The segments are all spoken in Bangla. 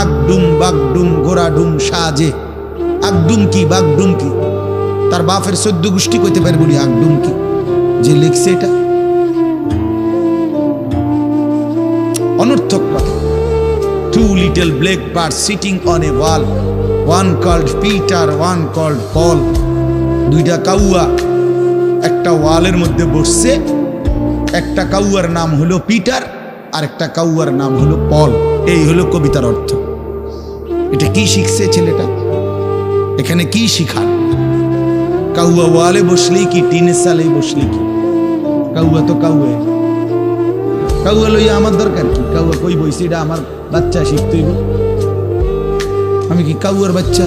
আগডুম বাগডুম গোড়াডুম সাজে। আগডুম কি বাগডুম কি? তার বাপের 14 গোষ্ঠী কইতে পারবো নি আগডুম কি। যে লিখছে এটা অনর্থক কথা। Two little black birds sitting on a wall, one called Peter, one called Paul. দুইটা কাউয়া একটা ওয়ালের মধ্যে বসছে, একটা কাউয়ার নাম হলো পিটার আর একটা কাউয়ার নাম হলো পল। এই হলো কবিতার অর্থ। এটা কি শিখছে ছেলেটা? এখানে কি শিখার? কাউয়া ওয়ালে বসলেই কি, টিনের সালে বসলেই কি? কাউয়া তো কাউয়া। কাউয়া লইয়া আমার দরকার কি? কাউয়া কই বইছি, এটা আমার বাচ্চা শিখতে হইব। আমি কি কাউয়ার বাচ্চা?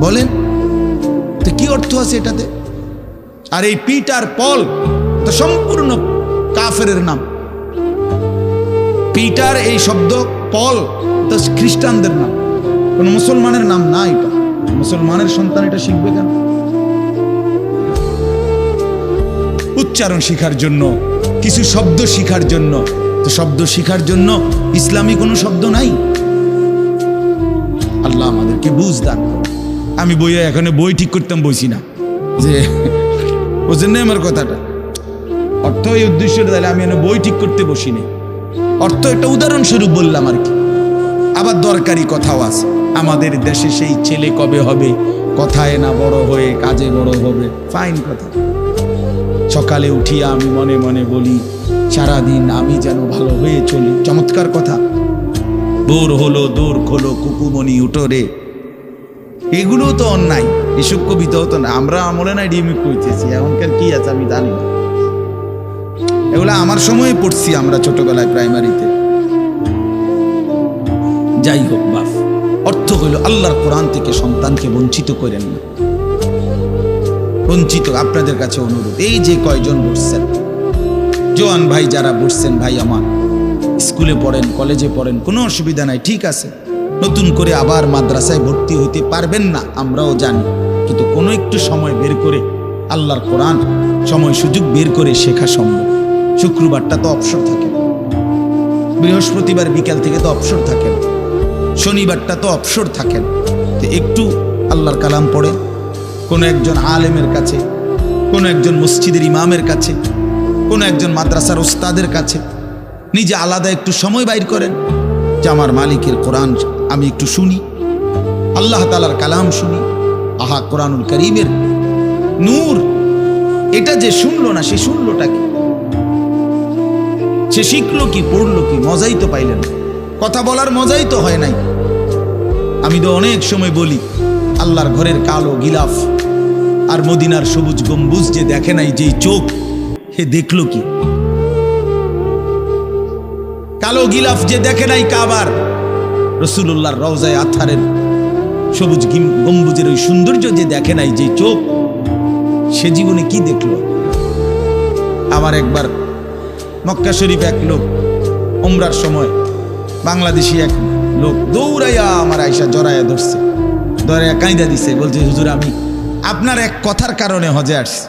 বলেন তো কি অর্থ আছে এটাতে? আর এই পিটার পল তো সম্পূর্ণ কাফেরের নাম। পিটার এই শব্দ, পল তো খ্রিস্টানদের নাম, কোন মুসলমানের নাম না। এটা মুসলমানের সন্তান, এটা শিখবে কেন? উচ্চারণ শিখার জন্য, কিছু শব্দ শিখার জন্য। তো শব্দ শিখার জন্য ইসলামী কোনো শব্দ নাই। আল্লাহ আমাদেরকে বুঝ দান। আমি বইয়ে এখানে বই ঠিক করতাম বইছি না, যে বুঝেন না আমার কথাটা। অর্থ এই উদ্দেশ্যটা, তাহলে আমি বই ঠিক করতে বসিনি। অর্থ একটা উদাহরণস্বরূপ বললাম আর কি। আবার দরকারি কথাও আছে। আমাদের দেশে সেই ছেলে কবে হবে, কথায় না বড় হয়ে কাজে বড় হবে। ফাইন কথা। সকালে উঠিয়া আমি মনে মনে বলি, সারাদিন আমি যেন ভালো হয়ে চলি। চমৎকার কথা। দৌড় হলো দৌড় খোলো কুকুমনি উঠোরে। এগুলো তো অন্যায়, এসব কবিতাও তো না। আমরা আমলে নাই ডিমিক কইতেছি, এখনকার কি আছে আমি জানি না। এগুলো আমার সময়ে পড়ছি আমরা ছোটবেলায় প্রাইমারিতে। যাই হোক বাপ, অর্থ হইল আল্লাহর কোরআন থেকে সন্তানকে বঞ্চিত করেন না। বঞ্চিত আপনাদের কাছে অনুরোধ। এই যে কয়জন বসছেন, জোয়ান ভাই যারা বসছেন, ভাই আমার স্কুলে পড়েন, কলেজে পড়েন, কোনো অসুবিধা নাই, ঠিক আছে। নতুন করে আবার মাদ্রাসায় ভর্তি হইতে পারবেন না, আমরাও জানি। কিন্তু কোনো একটু সময় বের করে আল্লাহর কোরআন সময় সুযোগ বের করে শেখা সম্ভব। শুক্রবারটা তো অবসর থাকে, বৃহস্পতিবার বিকাল থেকে তো অবসর থাকেন, শনিবারটা তো অবসর থাকেন। তো একটু আল্লাহর কালাম পড়ে কোনো একজন আলেমের কাছে, কোনো একজন মসজিদের ইমামের কাছে, কোনো একজন মাদ্রাসার ওস্তাদের কাছে নিজে আলাদা একটু সময় বাইর করেন, যে আমার মালিকের কোরআন আমি একটু শুনি, আল্লাহ তাআলার কালাম শুনি। আহা, কোরআনুল কারীমের নূর। এটা যে শুনলো না, সে শুনলোটা কি? সে শিখলো কি, পড়লো কি? মজাই তো পাইলেন। কথা বলার মজাই তো হয় নাই। আমি তো অনেক সময় বলি, আল্লাহর ঘরের কালো গিলাফ আর মদিনার সবুজ গম্বুজ যে দেখে নাই, যেই চোখ, হে দেখলো কি? কালো গিলাফ যে দেখে নাই কাবার, রাসূলুল্লাহর রওজায়ে আতহারের সবুজ গম্বুজের ওই সৌন্দর্য যে দেখে নাই, যে চোখ, সে জীবনে কি দেখলো? আমার একবার মক্কা শরীফ এক লোক উমরার সময়, বাংলাদেশি এক লোক দৌড়াইয়া আমার আয়সা জড়াইয়া ধরছে, ধরাইয়া কাঁদা দিছে, বলছে হুজুর আমি আপনার এক কথার কারণে হজে আসছি,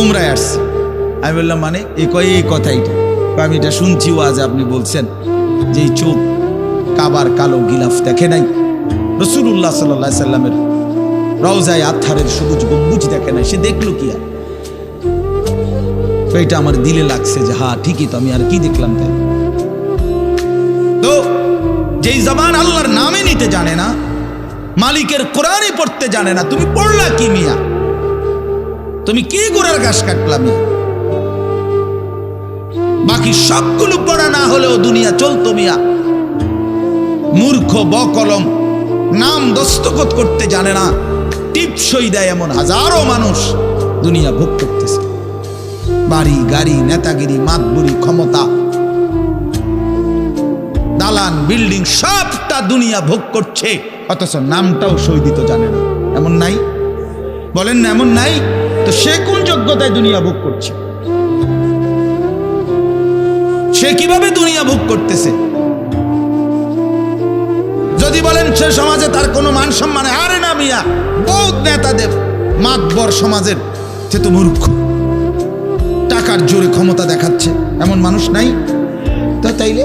উমরায় আসছি। আমি বললাম মানে? এই কথাইটা আমি এটা শুনছি আজ আপনি বলছেন যে এই চোখ কাবার কালো গিলাফ দেখে নাই, রাসূলুল্লাহ সাল্লাল্লাহু আলাইহি সাল্লামের রওজায়ে আতহারের সবুজ গম্বুজ দেখে নাই, সে দেখলো কি? আর এটা আমার দিলে লাগছে যে হ্যাঁ ঠিকই তো, আমি আর কি দেখলাম? তাই তো যেই জবান আল্লাহর নামে নিতে জানে না, মালিকের কোরআনই পড়তে জানে না, তুমি পড়লা কি মিয়া? তুমি কি গোড়ার ঘাস কাটলা মিয়া? বাকি সবগুলো পড়া না হলেও দুনিয়া চলতো মিয়া। মূর্খ বকলম, নাম দস্তখত করতে জানে না, টিপসই দেয় এমন হাজারো মানুষ দুনিয়া ভোগ করতেছে। বাড়ি গাড়ি, নেতাগিরি, মাতবুরি, ক্ষমতা, দালান বিল্ডিং, সবটা দুনিয়া ভোগ করছে, অথচ নামটাও সই দিতে জানে না। এমন নাই? বলেন না এমন নাই? তো সে কোন যোগ্যতায় দুনিয়া ভোগ করছে? সে কিভাবে দুনিয়া ভোগ করতেছে? যদি বলেন সে সমাজে তার কোনো মান সম্মান, আরে না মিয়া, বহুত নেতাদের মাতবর সমাজের, সে তো মূর্খ, টাকার জোরে ক্ষমতা দেখাচ্ছে, এমন মানুষ নাই? তাইলে